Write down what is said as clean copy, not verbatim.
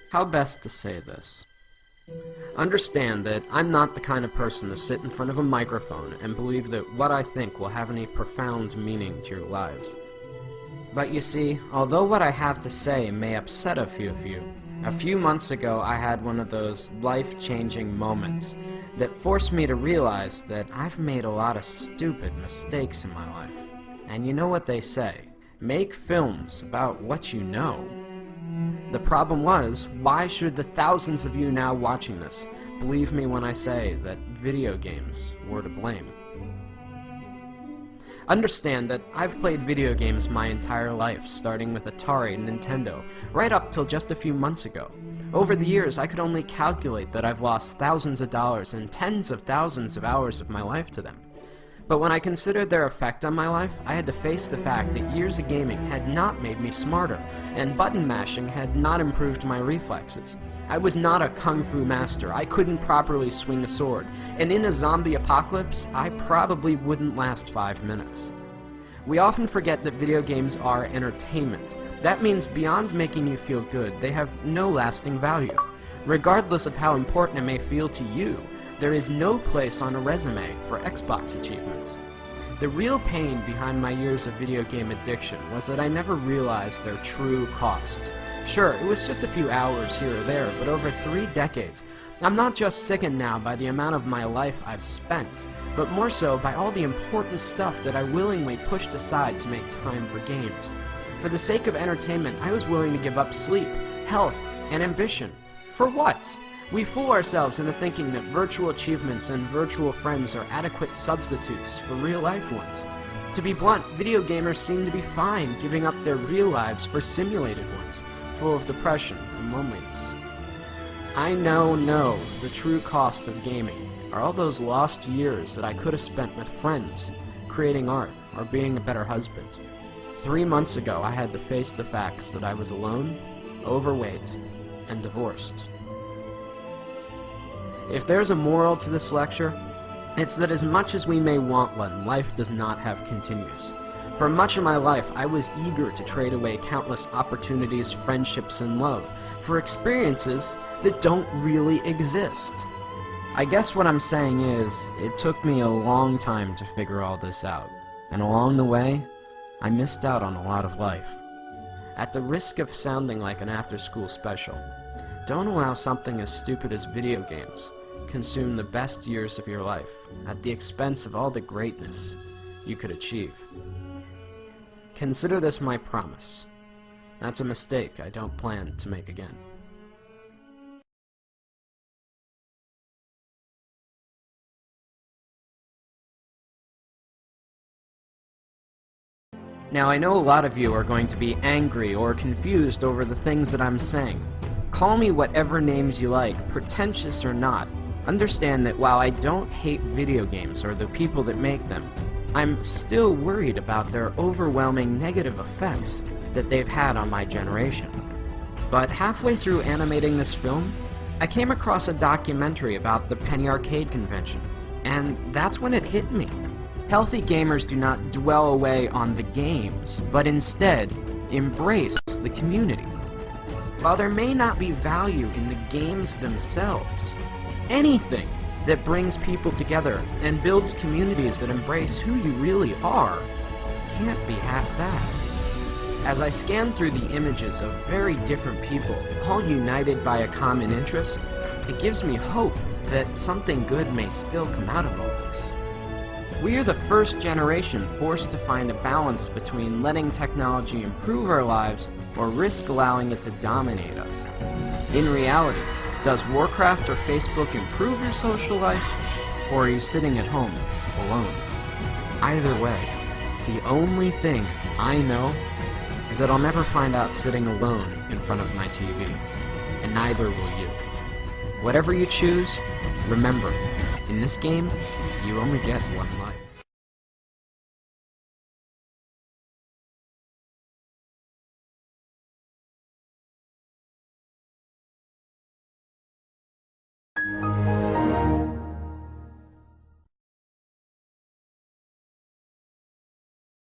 How best to say this? Understand that I'm not the kind of person to sit in front of a microphone and believe that what I think will have any profound meaning to your lives. But you see, although what I have to say may upset a few months ago I had one of those life-changing moments that forced me to realize that I've made a lot of stupid mistakes in my life. And you know what they say, make films about what you know. The problem was, why should the thousands of you now watching this believe me when I say that video games were to blame? Understand that I've played video games my entire life, starting with Atari and Nintendo, right up till just a few months ago. Over the years, I could only calculate that I've lost thousands of dollars and tens of thousands of hours of my life to them. But when I considered their effect on my life, I had to face the fact that years of gaming had not made me smarter, and button mashing had not improved my reflexes. I was not a kung fu master, I couldn't properly swing a sword, and in a zombie apocalypse, I probably wouldn't last 5 minutes. We often forget that video games are entertainment. That means beyond making you feel good, they have no lasting value. Regardless of how important it may feel to you, there is no place on a resume for Xbox achievements. The real pain behind my years of video game addiction was that I never realized their true costs. Sure, it was just a few hours here or there, but over 3 decades, I'm not just sickened now by the amount of my life I've spent, but more so by all the important stuff that I willingly pushed aside to make time for games. For the sake of entertainment, I was willing to give up sleep, health, and ambition. For what? We fool ourselves into thinking that virtual achievements and virtual friends are adequate substitutes for real-life ones. To be blunt, video gamers seem to be fine giving up their real lives for simulated ones, full of depression and loneliness. I know the true cost of gaming are all those lost years that I could have spent with friends, creating art, or being a better husband. 3 months ago, I had to face the facts that I was alone, overweight, and divorced. If there's a moral to this lecture, it's that as much as we may want one, life does not have continues. For much of my life, I was eager to trade away countless opportunities, friendships, and love for experiences that don't really exist. I guess what I'm saying is, it took me a long time to figure all this out, and along the way, I missed out on a lot of life. At the risk of sounding like an after-school special, don't allow something as stupid as video games consume the best years of your life at the expense of all the greatness you could achieve. Consider this my promise. That's a mistake I don't plan to make again. Now, I know a lot of you are going to be angry or confused over the things that I'm saying. Call me whatever names you like, pretentious or not. Understand that while I don't hate video games or the people that make them, I'm still worried about their overwhelming negative effects that they've had on my generation. But halfway through animating this film, I came across a documentary about the Penny Arcade Convention, and that's when it hit me. Healthy gamers do not dwell away on the games, but instead embrace the community. While there may not be value in the games themselves, anything that brings people together and builds communities that embrace who you really are can't be half bad. As I scan through the images of very different people, all united by a common interest, it gives me hope that something good may still come out of all this. We are the first generation forced to find a balance between letting technology improve our lives or risk allowing it to dominate us. In reality, does Warcraft or Facebook improve your social life, or are you sitting at home alone? Either way, the only thing I know is that I'll never find out sitting alone in front of my TV, and neither will you. Whatever you choose, remember, in this game, you only get one